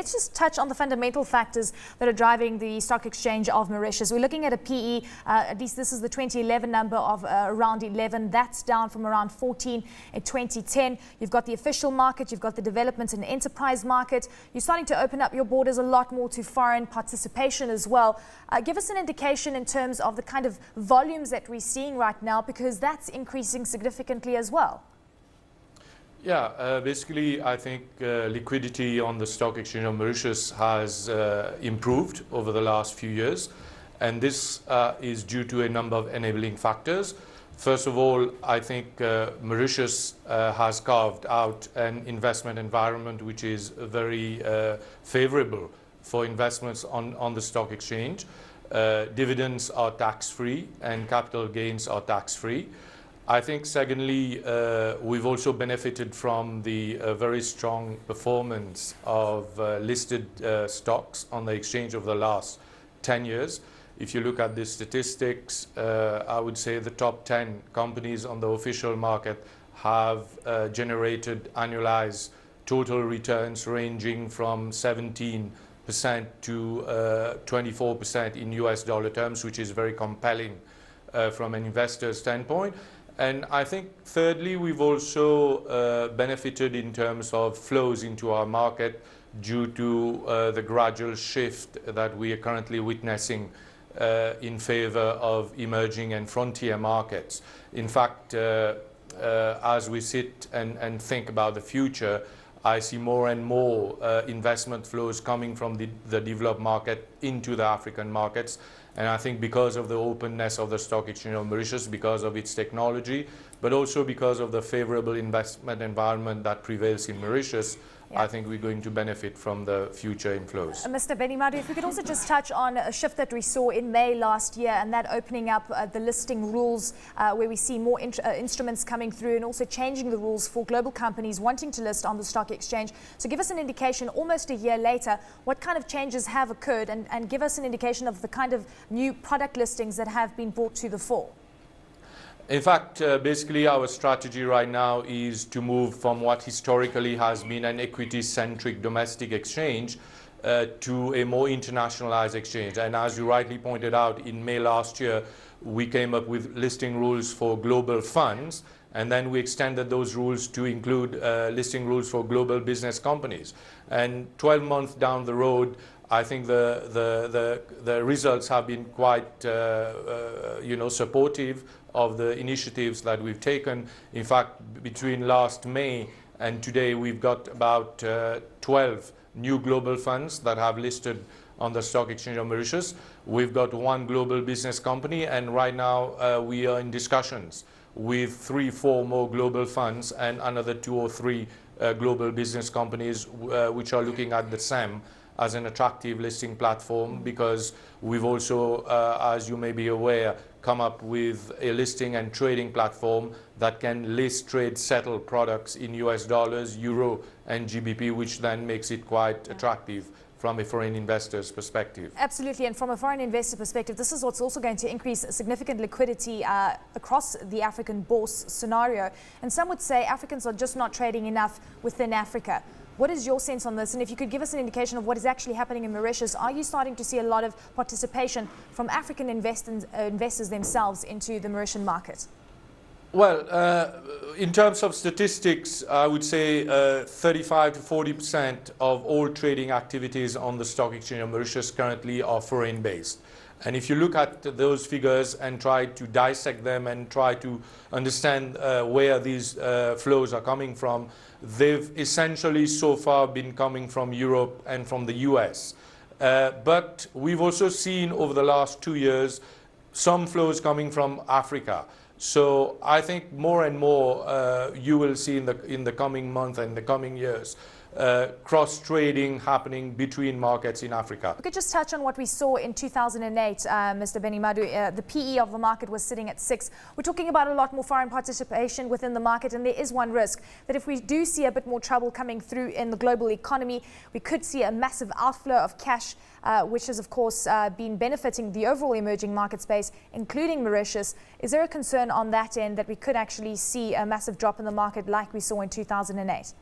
let's just touch on the fundamental factors that are driving the Stock Exchange of Mauritius. We're looking at a PE, at least this is the 2011 number of around 11. That's down from around 14 in 2010. You've got the official market, you've got the development and enterprise market. You're starting to open up your borders a lot more to foreign participation as well. Give us an indication in terms of the kind of volumes that we're seeing right now, because that's increasing significantly as well. Yeah, basically I think liquidity on the Stock Exchange of Mauritius has improved over the last few years, and this is due to a number of enabling factors. First of all, I think Mauritius has carved out an investment environment which is very favorable for investments on the stock exchange. Dividends are tax-free and capital gains are tax-free. I think secondly, we've also benefited from the very strong performance of listed stocks on the exchange over the last 10 years. If you look at the statistics, I would say the top 10 companies on the official market have generated annualized total returns ranging from 17% to 24% in US dollar terms, which is very compelling from an investor standpoint. And I think thirdly, we've also benefited in terms of flows into our market due to the gradual shift that we are currently witnessing in favor of emerging and frontier markets. In fact, as we sit and think about the future, I see more and more investment flows coming from the developed market into the African markets. And I think because of the openness of the Stock Exchange of Mauritius, because of its technology, but also because of the favorable investment environment that prevails in Mauritius, I think we're going to benefit from the future inflows. Mr. Benimadhu, if we could also just touch on a shift that we saw in May last year, and that opening up the listing rules where we see more instruments coming through, and also changing the rules for global companies wanting to list on the stock exchange. So give us an indication, almost a year later, what kind of changes have occurred, and give us an indication of the kind of new product listings that have been brought to the fore. In fact, basically our strategy right now is to move from what historically has been an equity-centric domestic exchange to a more internationalized exchange. And as you rightly pointed out, in May last year, we came up with listing rules for global funds, and then we extended those rules to include listing rules for global business companies. And 12 months down the road, I think the results have been quite supportive of the initiatives that we've taken. In fact, between last May and today, we've got about 12 new global funds that have listed on the Stock Exchange of Mauritius. We've got one global business company, and right now we are in discussions with 3-4 more global funds and another 2 or 3 global business companies which are looking at the SAM as an attractive listing platform, because we've also, as you may be aware, come up with a listing and trading platform that can list, trade, settle products in US dollars, euro and GBP, which then makes it quite attractive from a foreign investor's perspective. Absolutely, and from a foreign investor perspective, this is what's also going to increase significant liquidity across the African bourse scenario. And some would say Africans are just not trading enough within Africa. What is your sense on this? And if you could give us an indication of what is actually happening in Mauritius, are you starting to see a lot of participation from African investors themselves into the Mauritian market? Well, in terms of statistics, I would say 35 to 40% of all trading activities on the Stock Exchange of Mauritius currently are foreign-based. And if you look at those figures and try to dissect them and try to understand where these flows are coming from, they've essentially so far been coming from Europe and from the US. But we've also seen over the last 2 years some flows coming from Africa. So I think more and more you will see in the coming month and the coming years cross-trading happening between markets in Africa. We could just touch on what we saw in 2008, Mr. Benimadhu. The PE of the market was sitting at 6. We're talking about a lot more foreign participation within the market, and there is one risk that if we do see a bit more trouble coming through in the global economy, we could see a massive outflow of cash, which has of course been benefiting the overall emerging market space, including Mauritius. Is there a concern on that end that we could actually see a massive drop in the market like we saw in 2008?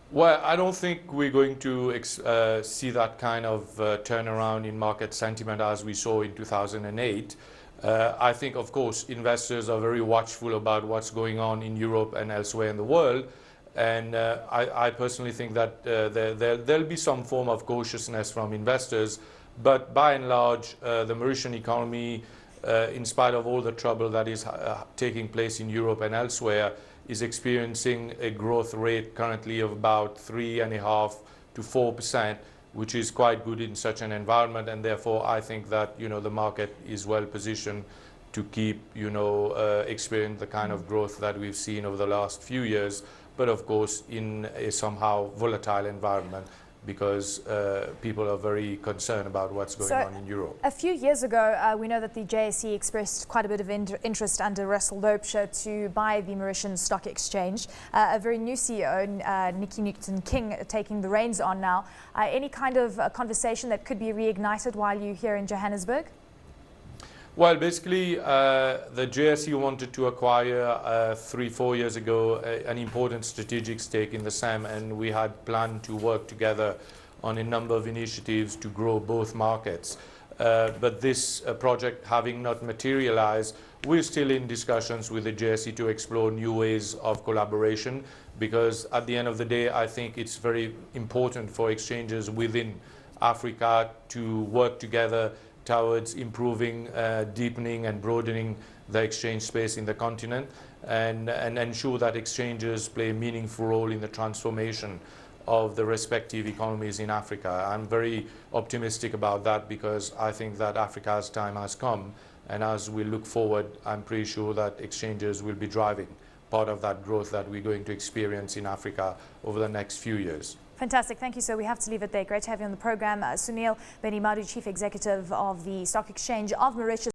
Well, I don't think we're going to see that kind of turnaround in market sentiment as we saw in 2008. I think, of course, investors are very watchful about what's going on in Europe and elsewhere in the world. And I personally think that there'll be some form of cautiousness from investors. But by and large, the Mauritian economy, in spite of all the trouble that is taking place in Europe and elsewhere, is experiencing a growth rate currently of about 3.5% to 4%, which is quite good in such an environment. And therefore, I think that the market is well positioned to keep experience the kind of growth that we've seen over the last few years, but of course in a somehow volatile environment, because people are very concerned about what's going on in Europe. A few years ago, we know that the JSE expressed quite a bit of interest under Russell Loubser to buy the Mauritian Stock Exchange. A very new CEO, Nicky Newton-King, taking the reins on now. Any kind of conversation that could be reignited while you're here in Johannesburg? Well, basically, the JSE wanted to acquire 3-4 years ago an important strategic stake in the SAM, and we had planned to work together on a number of initiatives to grow both markets. But this project having not materialized, we're still in discussions with the JSE to explore new ways of collaboration, because at the end of the day, I think it's very important for exchanges within Africa to work together towards improving, deepening and broadening the exchange space in the continent, and ensure that exchanges play a meaningful role in the transformation of the respective economies in Africa. I'm very optimistic about that, because I think that Africa's time has come, and as we look forward, I'm pretty sure that exchanges will be driving part of that growth that we're going to experience in Africa over the next few years. Fantastic. Thank you, sir. We have to leave it there. Great to have you on the program. Sunil Benimadhu, Chief Executive of the Stock Exchange of Mauritius.